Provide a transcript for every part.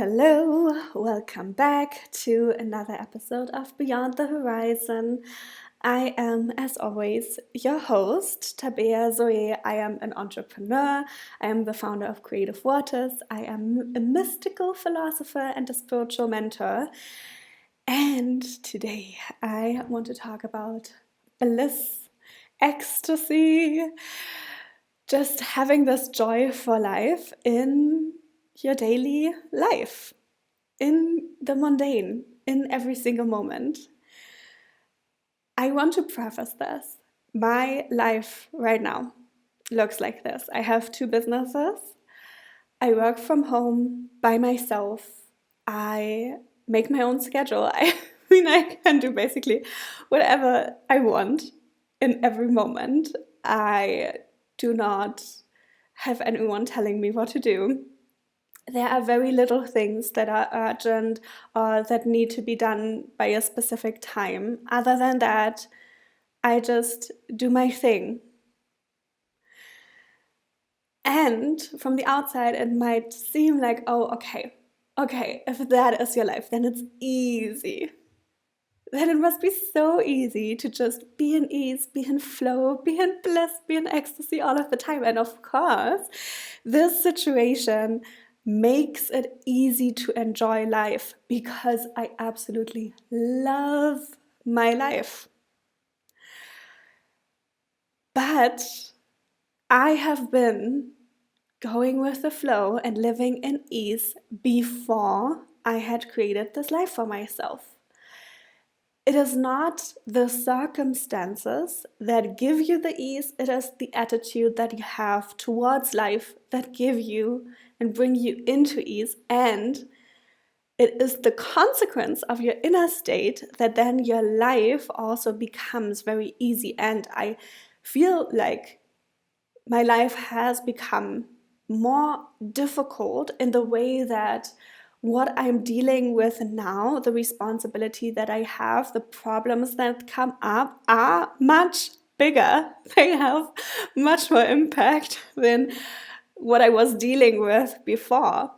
Hello, welcome back to another episode of Beyond the Horizon. I am, as always, your host, Tabea Zoé. I am an entrepreneur. I am the founder of Creative Waters. I am a mystical philosopher and a spiritual mentor. And today I want to talk about bliss, ecstasy, just having this joy for life in your daily life, in the mundane, in every single moment. I want to preface this. My life right now looks like this. I have 2 businesses. I work from home by myself. I make my own schedule. I mean, I can do basically whatever I want in every moment. I do not have anyone telling me what to do. There are very little things that are urgent or that need to be done by a specific time. Other than that, I just do my thing. And from the outside, it might seem like, oh, okay, if that is your life, then it's easy. Then it must be so easy to just be in ease, be in flow, be in bliss, be in ecstasy all of the time. And of course, this situation makes it easy to enjoy life because I absolutely love my life. But I have been going with the flow and living in ease before I had created this life for myself. It is not the circumstances that give you the ease, it is the attitude that you have towards life that give you and bring you into ease, and it is the consequence of your inner state that then your life also becomes very easy. And I feel like my life has become more difficult in the way that what I'm dealing with now, the responsibility that I have, the problems that come up are much bigger. They have much more impact than what I was dealing with before.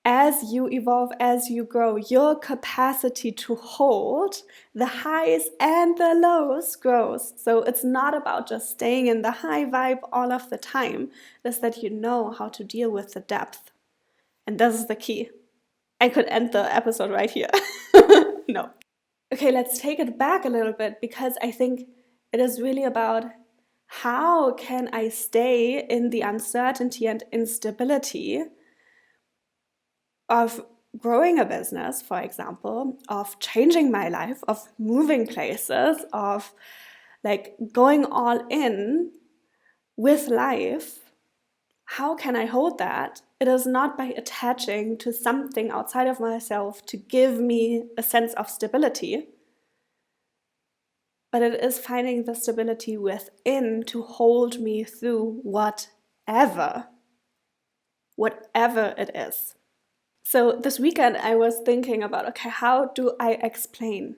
As you evolve, as you grow, your capacity to hold the highs and the lows grows. So it's not about just staying in the high vibe all of the time. It's that you know how to deal with the depth. And this is the key. I could end the episode right here. No. Okay, let's take it back a little bit, because I think it is really about how can I stay in the uncertainty and instability of growing a business, for example, of changing my life, of moving places, of like going all in with life. How can I hold that? It is not by attaching to something outside of myself to give me a sense of stability, but it is finding the stability within to hold me through whatever it is. So this weekend I was thinking about, okay, how do I explain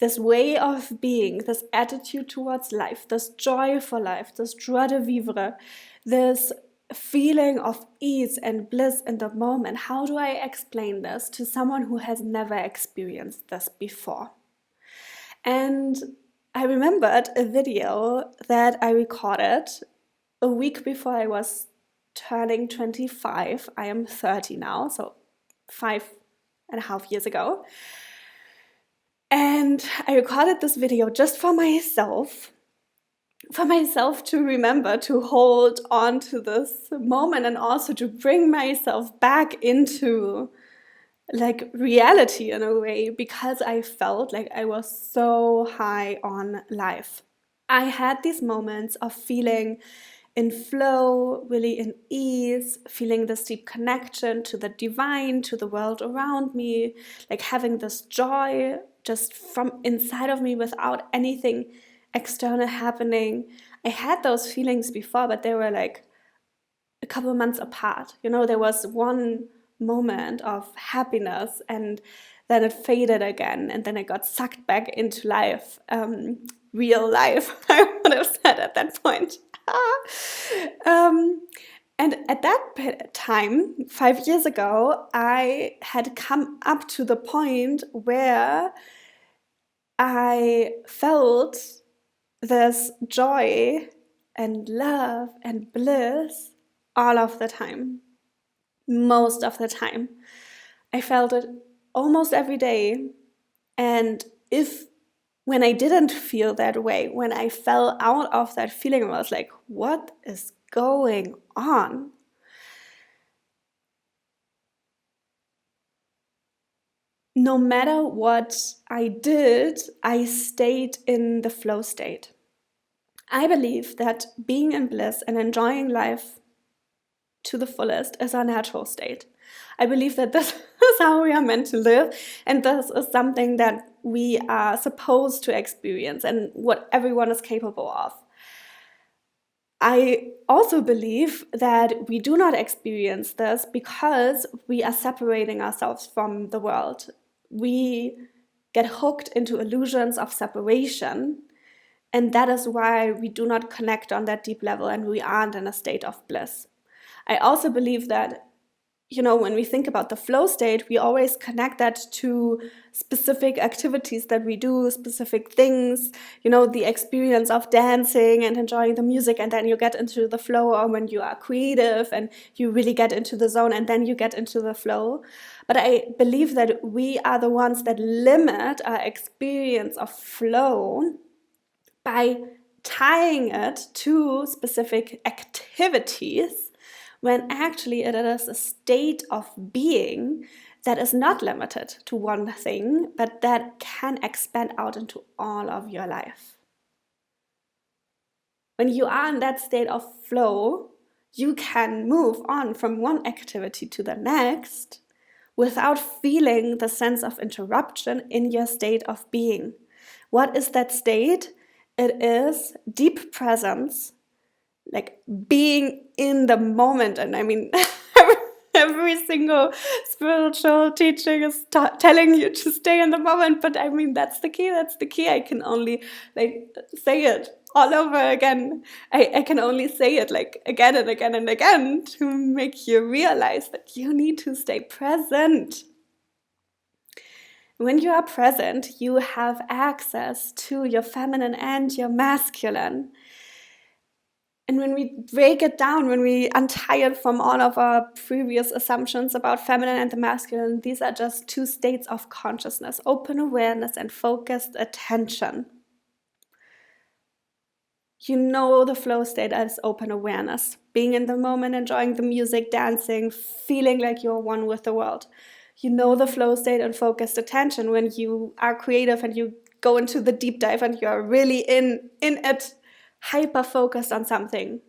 this way of being, this attitude towards life, this joy for life, this joie de vivre, this feeling of ease and bliss in the moment? How do I explain this to someone who has never experienced this before? And I remembered a video that I recorded a week before I was turning 25. I am 30 now, so 5.5 years ago. And I recorded this video just for myself to remember to hold on to this moment, and also to bring myself back into like reality in a way, because I felt like I was so high on life. I had these moments of feeling in flow, really in ease, feeling this deep connection to the divine, to the world around me, like having this joy just from inside of me without anything external happening. I had those feelings before, but they were like a couple of months apart. You know, there was one moment of happiness and then it faded again, and then I got sucked back into life, real life, I would have said at that point. And at that time, 5 years ago, I had come up to the point where I felt this joy and love and bliss all of the time, most of the time. I felt it almost every day. And when I didn't feel that way, when I fell out of that feeling, I was like, what is going on? No matter what I did, I stayed in the flow state. I believe that being in bliss and enjoying life to the fullest is our natural state. I believe that this is how we are meant to live, and this is something that we are supposed to experience and what everyone is capable of. I also believe that we do not experience this because we are separating ourselves from the world. We get hooked into illusions of separation, and that is why we do not connect on that deep level and we aren't in a state of bliss. I also believe that, when we think about the flow state, we always connect that to specific activities that we do, specific things, the experience of dancing and enjoying the music, and then you get into the flow, or when you are creative and you really get into the zone and then you get into the flow. But I believe that we are the ones that limit our experience of flow by tying it to specific activities, when actually it is a state of being that is not limited to one thing, but that can expand out into all of your life. When you are in that state of flow, you can move on from one activity to the next without feeling the sense of interruption in your state of being. What is that state? It is deep presence, like being in the moment. And I mean, every single spiritual teaching is telling you to stay in the moment, but I mean, that's the key. I can only say it all over again. I can only say it again and again and again to make you realize that you need to stay present. When you are present, you have access to your feminine and your masculine. And when we break it down, when we untie it from all of our previous assumptions about feminine and the masculine, these are just two states of consciousness: open awareness and focused attention. The flow state as open awareness, being in the moment, enjoying the music, dancing, feeling like you're one with the world. The flow state and focused attention when you are creative and you go into the deep dive and you're really in it, hyper-focused on something.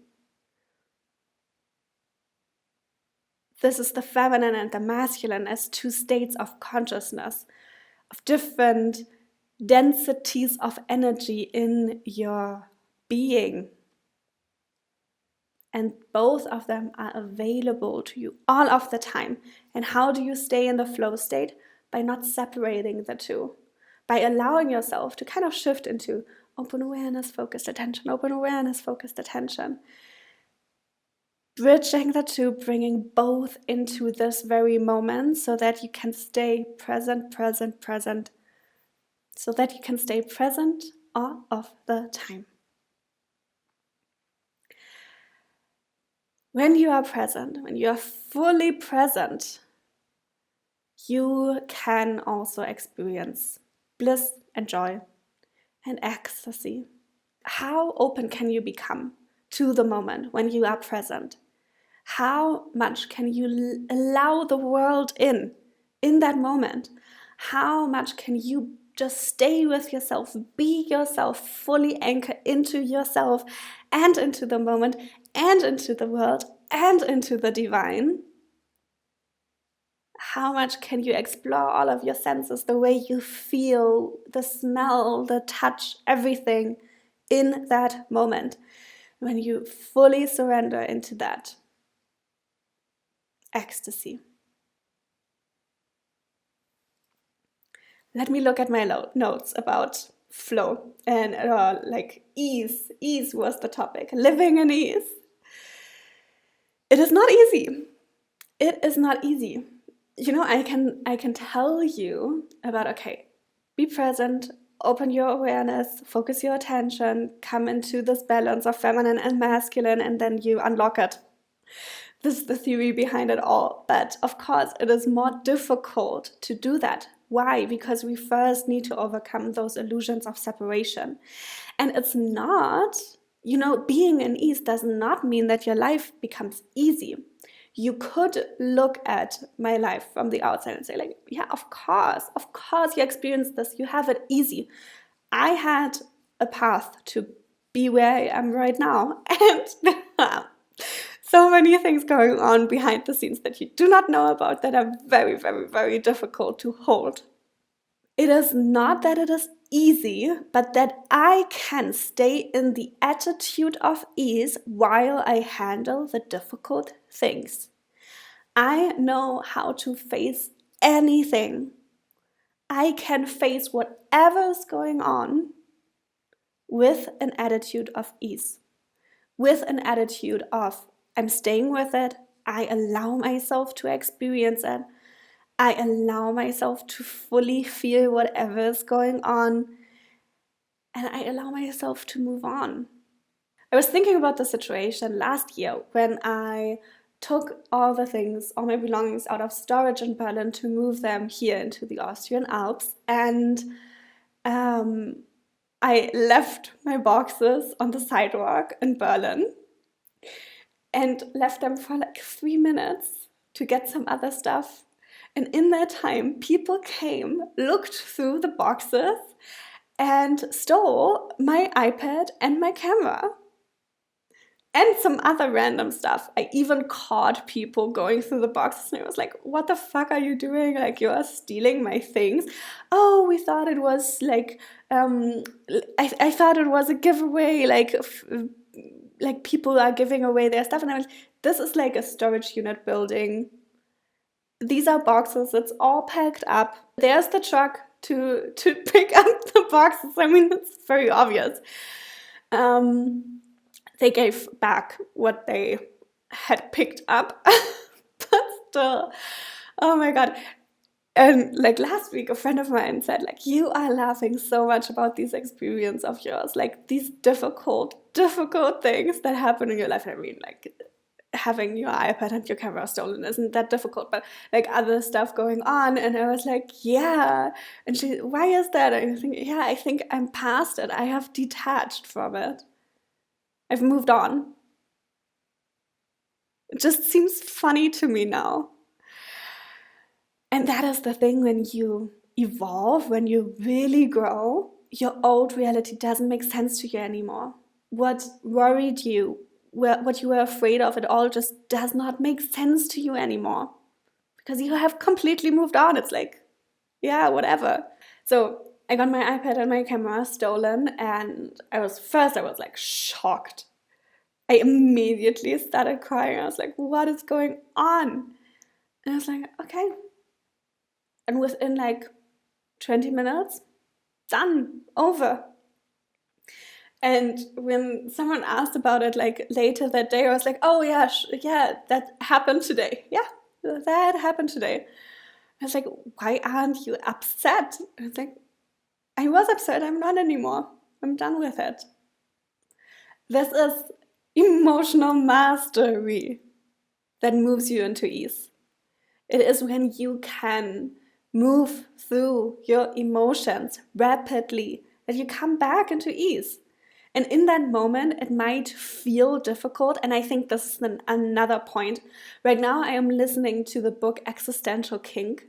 This is the feminine and the masculine as two states of consciousness, of different densities of energy in your being. And both of them are available to you all of the time. And how do you stay in the flow state? By not separating the two. By allowing yourself to kind of shift into open awareness, focused attention, open awareness, focused attention. Bridging the two, bringing both into this very moment so that you can stay present. So that you can stay present all of the time. When you are present, when you are fully present, you can also experience bliss and joy and ecstasy. How open can you become to the moment when you are present? How much can you allow the world in that moment? How much can you just stay with yourself, be yourself, fully anchor into yourself and into the moment and into the world and into the divine? How much can you explore all of your senses, the way you feel, the smell, the touch, everything in that moment when you fully surrender into that ecstasy? Let me look at my notes about flow and ease. Ease was the topic. Living in ease. It is not easy. It is not easy. I can tell you about, okay, be present, open your awareness, focus your attention, come into this balance of feminine and masculine, and then you unlock it. This is the theory behind it all. But of course, it is more difficult to do that. Why? Because we first need to overcome those illusions of separation. And it's not, being in ease does not mean that your life becomes easy. You could look at my life from the outside and say, like, yeah, of course you experienced this. You have it easy. I had a path to be where I am right now. And so many things going on behind the scenes that you do not know about that are very, very, very difficult to hold. It is not that it is easy, but that I can stay in the attitude of ease while I handle the difficult things. I know how to face anything. I can face whatever is going on with an attitude of ease, with an attitude of I'm staying with it, I allow myself to experience it, I allow myself to fully feel whatever is going on, and I allow myself to move on. I was thinking about the situation last year when I took all my belongings out of storage in Berlin to move them here into the Austrian Alps, and I left my boxes on the sidewalk in Berlin and left them for like 3 minutes to get some other stuff. And in that time, people came, looked through the boxes, and stole my iPad and my camera. And some other random stuff. I even caught people going through the boxes and I was like, what the fuck are you doing? Like, you are stealing my things. Oh, we thought it was like, I thought it was a giveaway, like people are giving away their stuff. And I was, this is like a storage unit building. These are boxes, it's all packed up. There's the truck to pick up the boxes. I mean, it's very obvious. They gave back what they had picked up, but still, oh my God. And like last week, a friend of mine said, like, you are laughing so much about these experiences of yours, like these difficult things that happen in your life. I mean, like, having your iPad and your camera stolen isn't that difficult, but like other stuff going on. And I was like, yeah. And she, why is that? And I think, yeah, I think I'm past it. I have detached from it. I've moved on. It just seems funny to me now. And that is the thing, when you evolve, when you really grow, your old reality doesn't make sense to you anymore. What worried you, what you were afraid of, it all just does not make sense to you anymore. Because you have completely moved on. It's like, yeah, whatever. So I got my iPad and my camera stolen, and I was like shocked. I immediately started crying. I was like, what is going on? And I was like, okay. And within like 20 minutes, done, over. And when someone asked about it like later that day, I was like, oh yeah, that happened today. Yeah, that happened today. I was like, why aren't you upset? I was like, I was upset, I'm not anymore. I'm done with it. This is emotional mastery that moves you into ease. It is when you can move through your emotions rapidly that you come back into ease. And in that moment, it might feel difficult. And I think this is another point. Right now, I am listening to the book Existential Kink.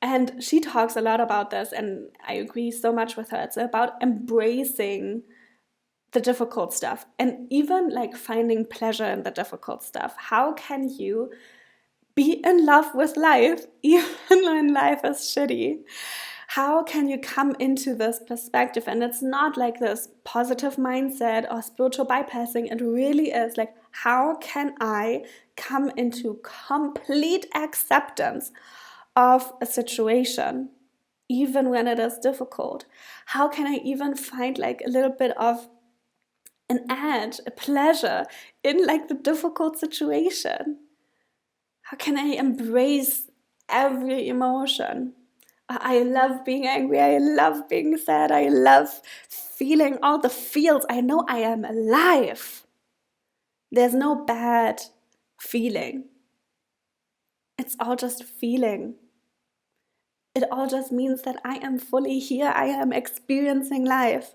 And she talks a lot about this, and I agree so much with her. It's about embracing the difficult stuff and even like finding pleasure in the difficult stuff. How can you be in love with life even when life is shitty? How can you come into this perspective? And it's not like this positive mindset or spiritual bypassing. It really is like, how can I come into complete acceptance of a situation even when it is difficult? How can I even find like a little bit of and add a pleasure in like the difficult situation? How can I embrace every emotion? I love being angry, I love being sad, I love feeling all the feels. I know I am alive. There's no bad feeling. It's all just feeling. It all just means that I am fully here, I am experiencing life.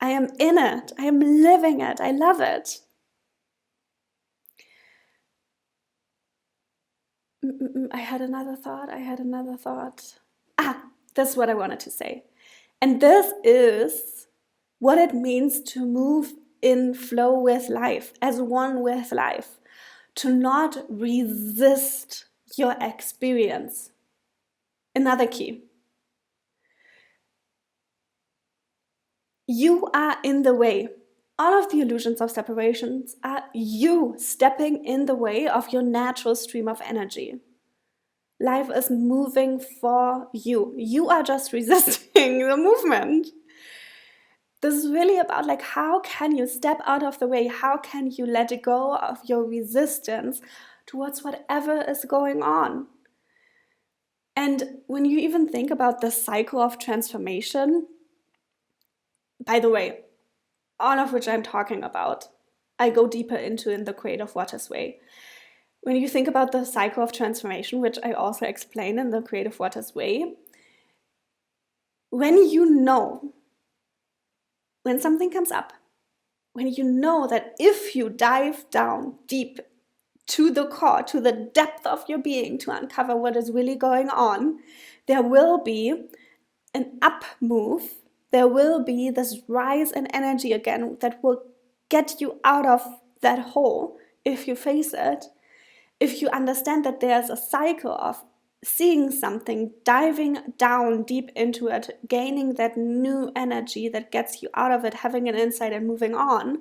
I am in it, I am living it, I love it. I had another thought. That's what I wanted to say. And this is what it means to move in flow with life, as one with life. To not resist your experience. Another key. You are in the way. All of the illusions of separations are you stepping in the way of your natural stream of energy. Life is moving for you. You are just resisting the movement. This is really about like, how can you step out of the way? How can you let go of your resistance towards whatever is going on? And when you even think about the cycle of transformation, by the way, all of which I'm talking about, I go deeper into in the Creative Waters Way. When you think about the cycle of transformation, which I also explain in the Creative Waters Way, when you know, when something comes up, when you know that if you dive down deep to the core, to the depth of your being, to uncover what is really going on, there will be an up move. There will be this rise in energy again that will get you out of that hole if you face it. If you understand that there's a cycle of seeing something, diving down deep into it, gaining that new energy that gets you out of it, having an insight and moving on,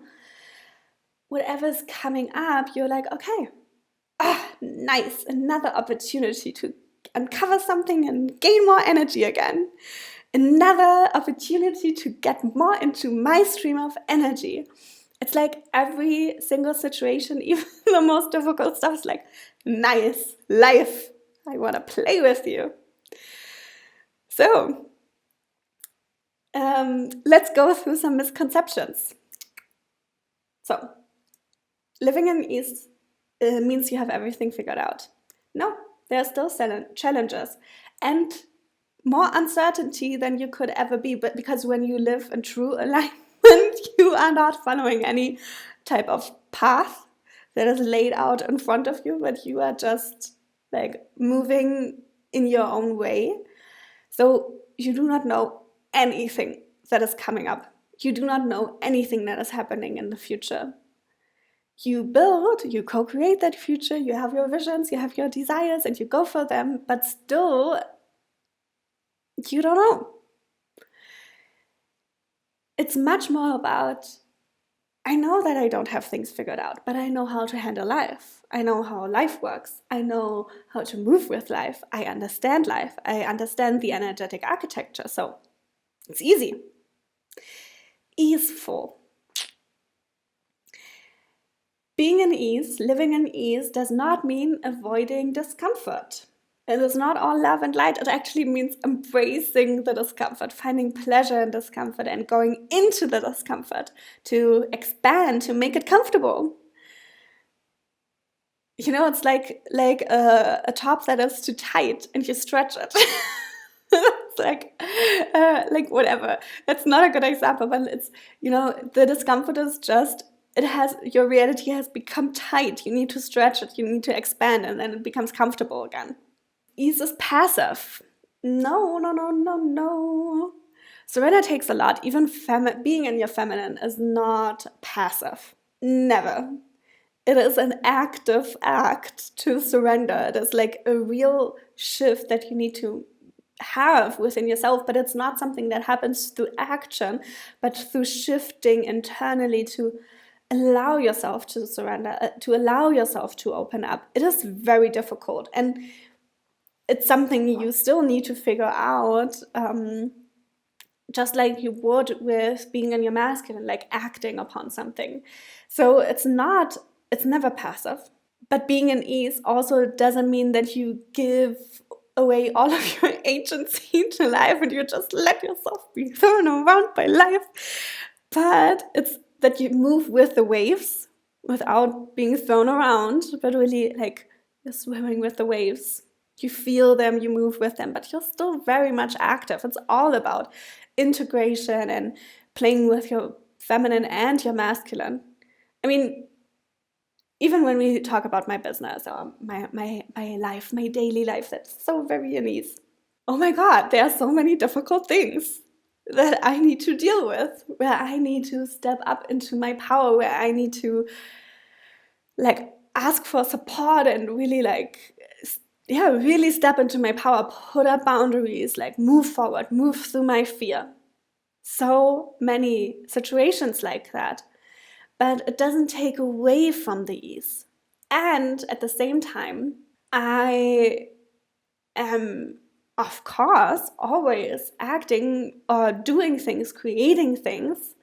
whatever's coming up, you're like, okay, nice, another opportunity to uncover something and gain more energy again. Another opportunity to get more into my stream of energy. It's like every single situation, even the most difficult stuff, is like, nice, life, I want to play with you. So, let's go through some misconceptions. So, living in ease means you have everything figured out. No, there are still challenges and more uncertainty than you could ever be. But because when you live in true alignment, you are not following any type of path that is laid out in front of you, but you are just like moving in your own way. So you do not know anything that is coming up. You do not know anything that is happening in the future. You build, you co-create that future, you have your visions, you have your desires, and you go for them, but still, you don't know. It's much more about, I know that I don't have things figured out, but I know how to handle life. I know how life works. I know how to move with life. I understand life. I understand the energetic architecture. So it's easy. Easeful. Being in ease, living in ease, does not mean avoiding discomfort. It is not all love and light. It actually means embracing the discomfort, finding pleasure in discomfort and going into the discomfort to expand, to make it comfortable. You know, it's like a top that is too tight and you stretch it. It's like whatever. It's not a good example, but it's, you know, the discomfort is just, your reality has become tight. You need to stretch it, you need to expand, and then it becomes comfortable again. Ease is passive. No. Surrender takes a lot. Even being in your feminine is not passive. Never. It is an active act to surrender. It is like a real shift that you need to have within yourself, but it's not something that happens through action, but through shifting internally to allow yourself to surrender, to allow yourself to open up. It is very difficult, and it's something you still need to figure out just like you would with being in your masculine, like acting upon something. So it's never passive. But being in ease also doesn't mean that you give away all of your agency to life and you just let yourself be thrown around by life. But it's that you move with the waves without being thrown around, but really like you're swimming with the waves. You feel them, you move with them, but you're still very much active. It's all about integration and playing with your feminine and your masculine. I mean, even when we talk about my business or my life, my daily life, that's so very in ease. Oh my God, there are so many difficult things that I need to deal with, where I need to step up into my power, where I need to like ask for support and really really step into my power, put up boundaries, like move forward, move through my fear. So many situations like that. But it doesn't take away from the ease. And at the same time, I am, of course, always acting or doing things, creating things.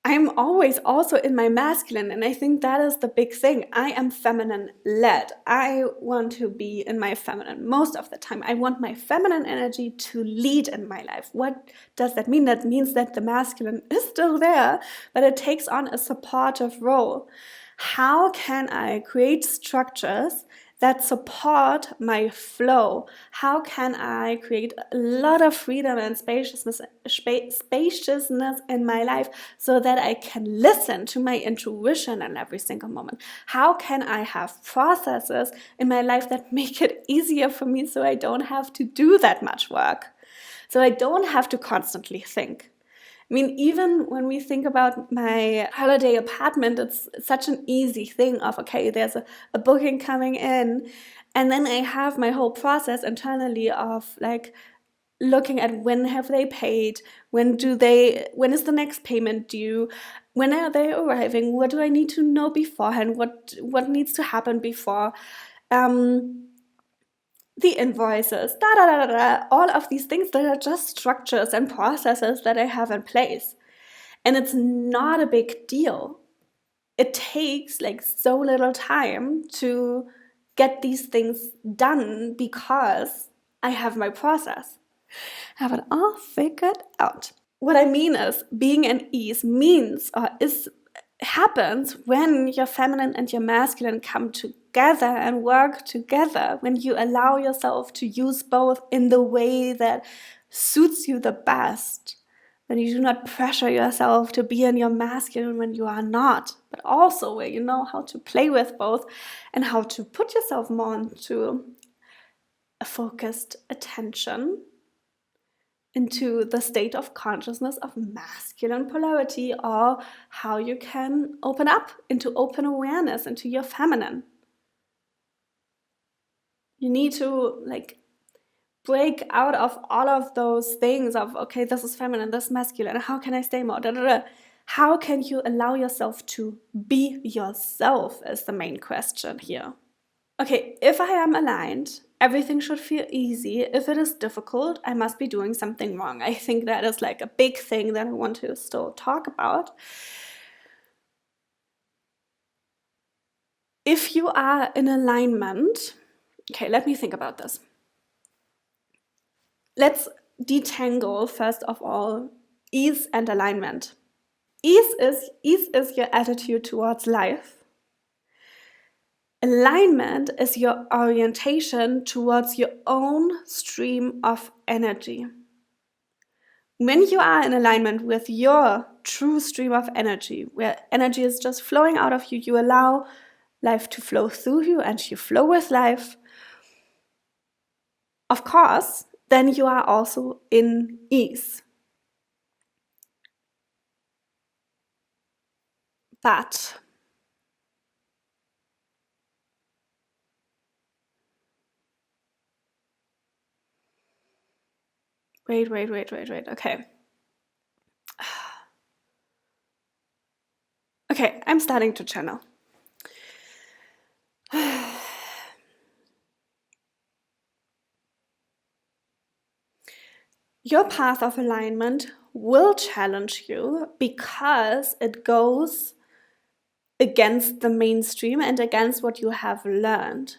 I'm always also in my masculine, and I think that is the big thing. I am feminine led. I want to be in my feminine most of the time. I want my feminine energy to lead in my life. What does that mean? That means that the masculine is still there, but it takes on a supportive role. How can I create structures that support my flow? How can I create a lot of freedom and spaciousness in my life so that I can listen to my intuition in every single moment? How can I have processes in my life that make it easier for me so I don't have to do that much work? So I don't have to constantly think. I mean, even when we think about my holiday apartment, it's such an easy thing of, okay, there's a booking coming in, and then I have my whole process internally of like looking at when have they paid, when is the next payment due, when are they arriving, what do I need to know beforehand, what needs to happen before, the invoices, all of these things that are just structures and processes that I have in place. And it's not a big deal. It takes like so little time to get these things done because I have my process. I have it all figured out. What I mean is being at ease means or is happens when your feminine and your masculine come together and work together, when you allow yourself to use both in the way that suits you the best, when you do not pressure yourself to be in your masculine when you are not, but also where you know how to play with both and how to put yourself more into a focused attention, into the state of consciousness of masculine polarity, or how you can open up into open awareness into your feminine. You need to like break out of all of those things of, okay, this is feminine, this is masculine, how can I stay more, How can you allow yourself to be yourself is the main question here. Okay, if I am aligned, everything should feel easy. If it is difficult, I must be doing something wrong. I think that is like a big thing that I want to still talk about. If you are in alignment, okay, let me think about this. Let's detangle, first of all, ease and alignment. Ease is your attitude towards life. Alignment is your orientation towards your own stream of energy. When you are in alignment with your true stream of energy, where energy is just flowing out of you, you allow life to flow through you and you flow with life, of course, then you are also in ease. But wait, okay. Okay, I'm starting to channel. Your path of alignment will challenge you because it goes against the mainstream and against what you have learned.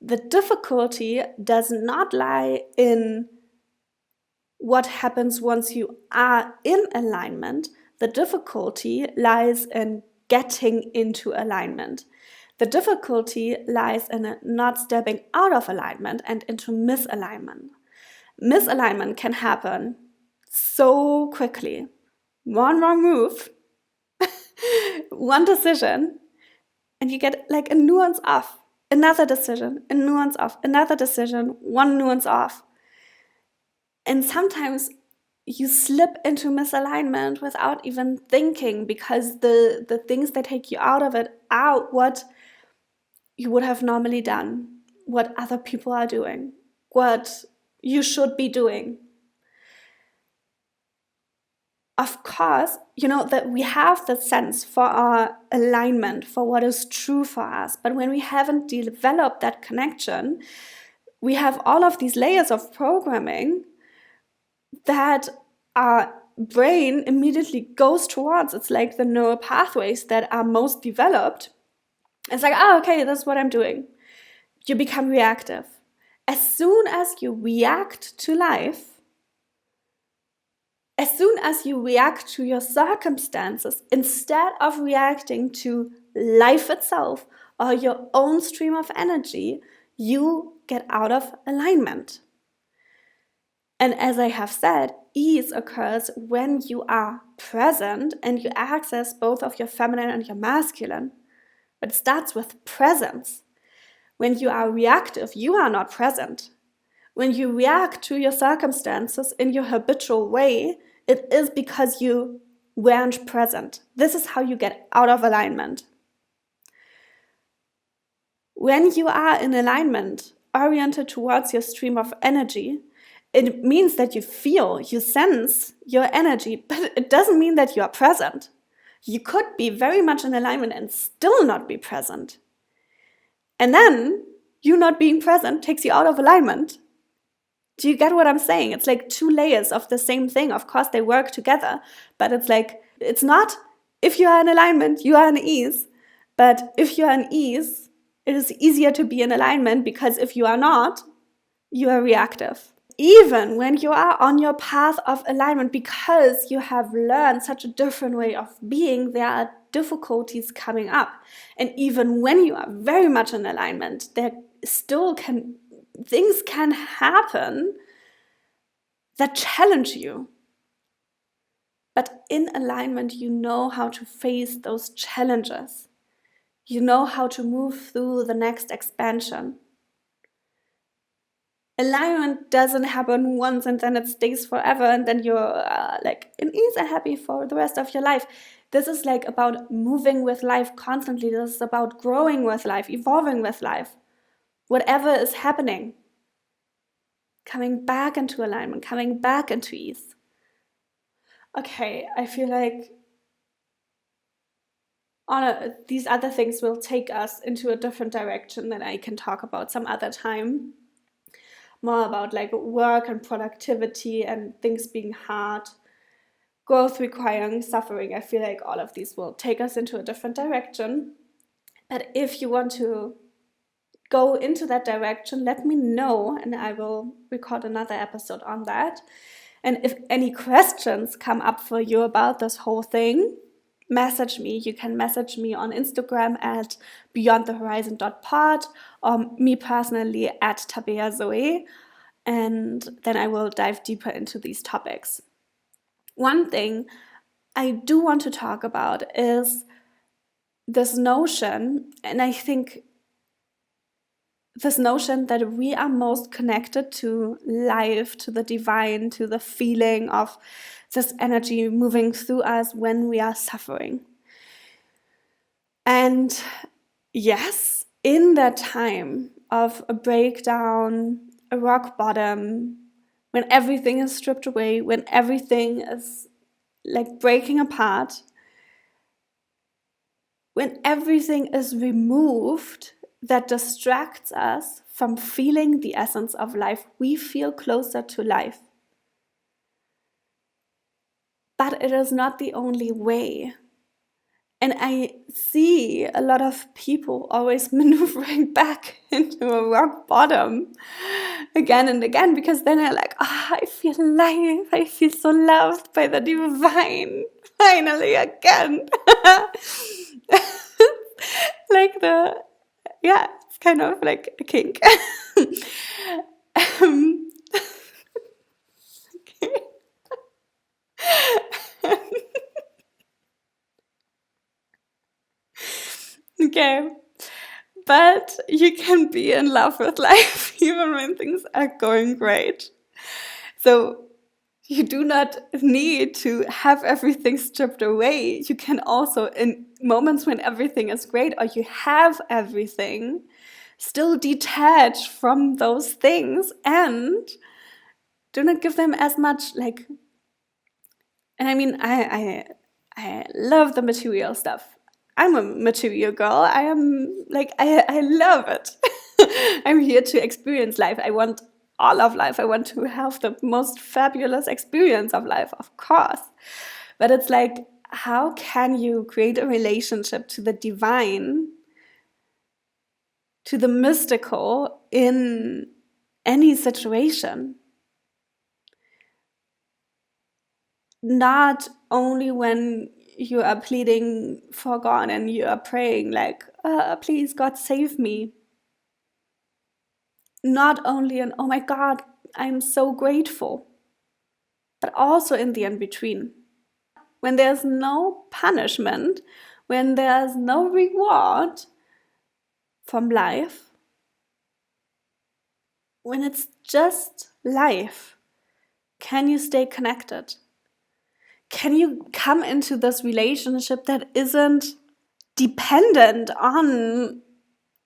The difficulty does not lie in what happens once you are in alignment. The difficulty lies in getting into alignment. The difficulty lies in not stepping out of alignment and into misalignment. Misalignment can happen so quickly. One wrong move, one decision, and you get like a nuance off. Another decision, a nuance off. Another decision, one nuance off. And sometimes you slip into misalignment without even thinking, because the things that take you out of it are what you would have normally done, what other people are doing, what you should be doing. Of course, you know that we have the sense for our alignment, for what is true for us. But when we haven't developed that connection, we have all of these layers of programming that our brain immediately goes towards. It's like the neural pathways that are most developed. It's like, oh, okay, that's what I'm doing. You become reactive. As soon as you react to life, as soon as you react to your circumstances, instead of reacting to life itself or your own stream of energy, you get out of alignment. And as I have said, ease occurs when you are present and you access both of your feminine and your masculine. But it starts with presence. When you are reactive, you are not present. When you react to your circumstances in your habitual way, it is because you weren't present. This is how you get out of alignment. When you are in alignment, oriented towards your stream of energy, it means that you feel, you sense your energy, but it doesn't mean that you are present. You could be very much in alignment and still not be present. And then you not being present takes you out of alignment. Do you get what I'm saying? It's like two layers of the same thing. Of course, they work together, but it's like, it's not if you are in alignment, you are in ease. But if you are in ease, it is easier to be in alignment, because if you are not, you are reactive. Even when you are on your path of alignment, because you have learned such a different way of being, there are difficulties coming up. And even when you are very much in alignment, there still things can happen that challenge you. But in alignment, you know how to face those challenges. You know how to move through the next expansion. Alignment doesn't happen once and then it stays forever and then you're like in ease and happy for the rest of your life. This is like about moving with life constantly. This is about growing with life, evolving with life. Whatever is happening, coming back into alignment, coming back into ease. Okay, I feel like these other things will take us into a different direction that I can talk about some other time. More about like work and productivity and things being hard, growth requiring suffering. I feel like all of these will take us into a different direction. But if you want to go into that direction, let me know and I will record another episode on that. And if any questions come up for you about this whole thing, message me. You can message me on Instagram at beyondthehorizon.pod or me personally at Tabea Zoé, and then I will dive deeper into these topics. One thing I do want to talk about is this notion, and I think this notion that we are most connected to life, to the divine, to the feeling of this energy moving through us when we are suffering. And yes, in that time of a breakdown, a rock bottom, when everything is stripped away, when everything is like breaking apart, when everything is removed that distracts us from feeling the essence of life, we feel closer to life. but it is not the only way. And I see a lot of people always maneuvering back into a rock bottom again and again, because then they're like, I feel alive. I feel so loved by the divine. Finally, again. It's kind of like a kink. Okay. But you can be in love with life even when things are going great. So you do not need to have everything stripped away. You can also, in moments when everything is great or you have everything, still detach from those things and do not give them as much and I mean, I love the material stuff. I'm a material girl. I am I love it. I'm here to experience life. I want all of life. I want to have the most fabulous experience of life, of course. But it's like, how can you create a relationship to the divine, to the mystical in any situation? Not only when you are pleading for God and you are praying please God save me. Not only in, oh my God, I'm so grateful, but also in the in-between. When there's no punishment, when there's no reward from life, when it's just life, can you stay connected? Can you come into this relationship that isn't dependent on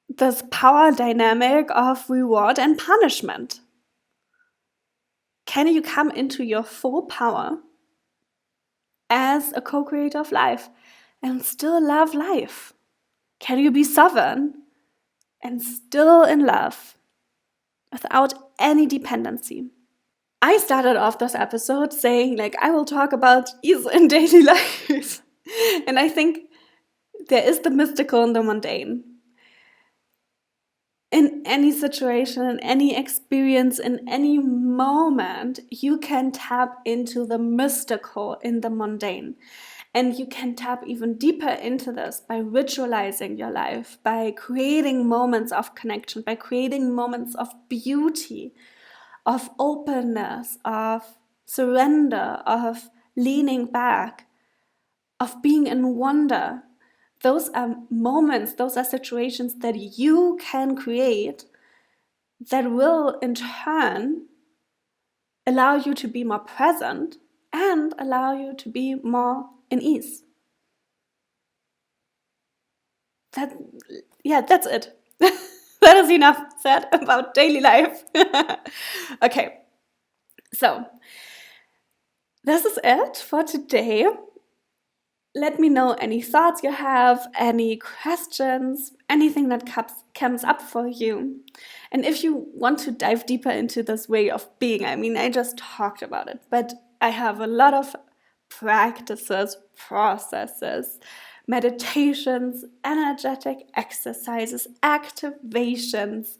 this power dynamic of reward and punishment? Can you come into your full power as a co-creator of life and still love life? Can you be sovereign and still in love without any dependency? I started off this episode saying I will talk about ease in daily life. And I think there is the mystical and the mundane. In any situation, in any experience, in any moment, you can tap into the mystical in the mundane. And you can tap even deeper into this by ritualizing your life, by creating moments of connection, by creating moments of beauty, of openness, of surrender, of leaning back, of being in wonder. Those are moments, those are situations that you can create that will in turn allow you to be more present and allow you to be more in ease. That's it. That is enough said about daily life. Okay, so this is it for today. Let me know any thoughts you have, any questions, anything that comes up for you. And if you want to dive deeper into this way of being, I mean, I just talked about it, but I have a lot of practices, processes, meditations, energetic exercises, activations,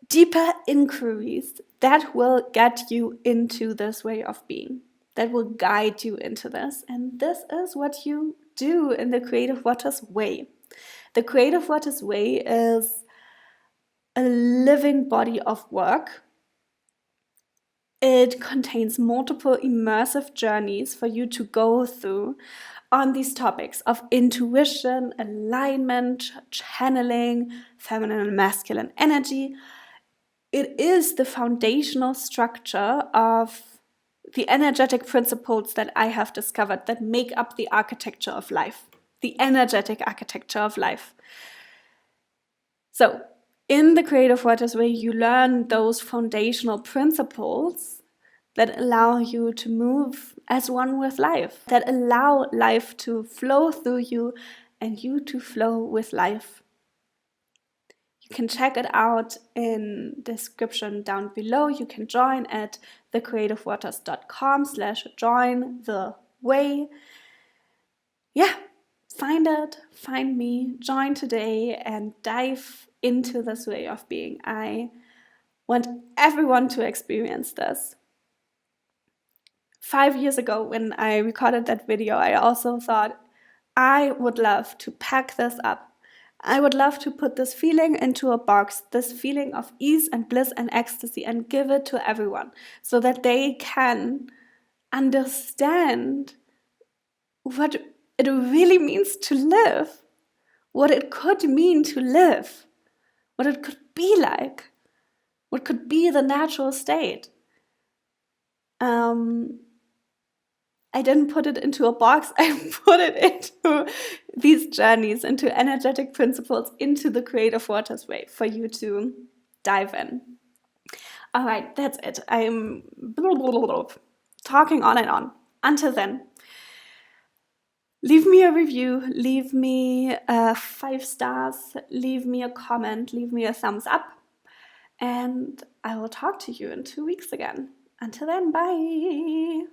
deeper inquiries that will get you into this way of being, that will guide you into this. And this is what you do in the Creative Waters Way. The Creative Waters Way is a living body of work. It contains multiple immersive journeys for you to go through on these topics of intuition, alignment, channeling, feminine and masculine energy. It is the foundational structure of the energetic principles that I have discovered that make up the architecture of life, the energetic architecture of life. So, in the Creative Waters Way, you learn those foundational principles that allow you to move as one with life, that allow life to flow through you and you to flow with life. You can check it out in the description down below. You can join at thecreativewaters.com/join the way. Yeah, find it, find me, join today, and dive into this way of being. I want everyone to experience this. 5 years ago, when I recorded that video, I also thought, I would love to pack this up. I would love to put this feeling into a box, this feeling of ease and bliss and ecstasy, and give it to everyone so that they can understand what it really means to live, what it could mean to live, what it could be like, what could be the natural state. I didn't put it into a box, I put it into these journeys, into energetic principles, into the creative waters way for you to dive in. All right, that's it. I'm talking on and on. Until then, leave me a review, leave me 5 stars, leave me a comment, leave me a thumbs up, and I will talk to you in 2 weeks again. Until then, bye.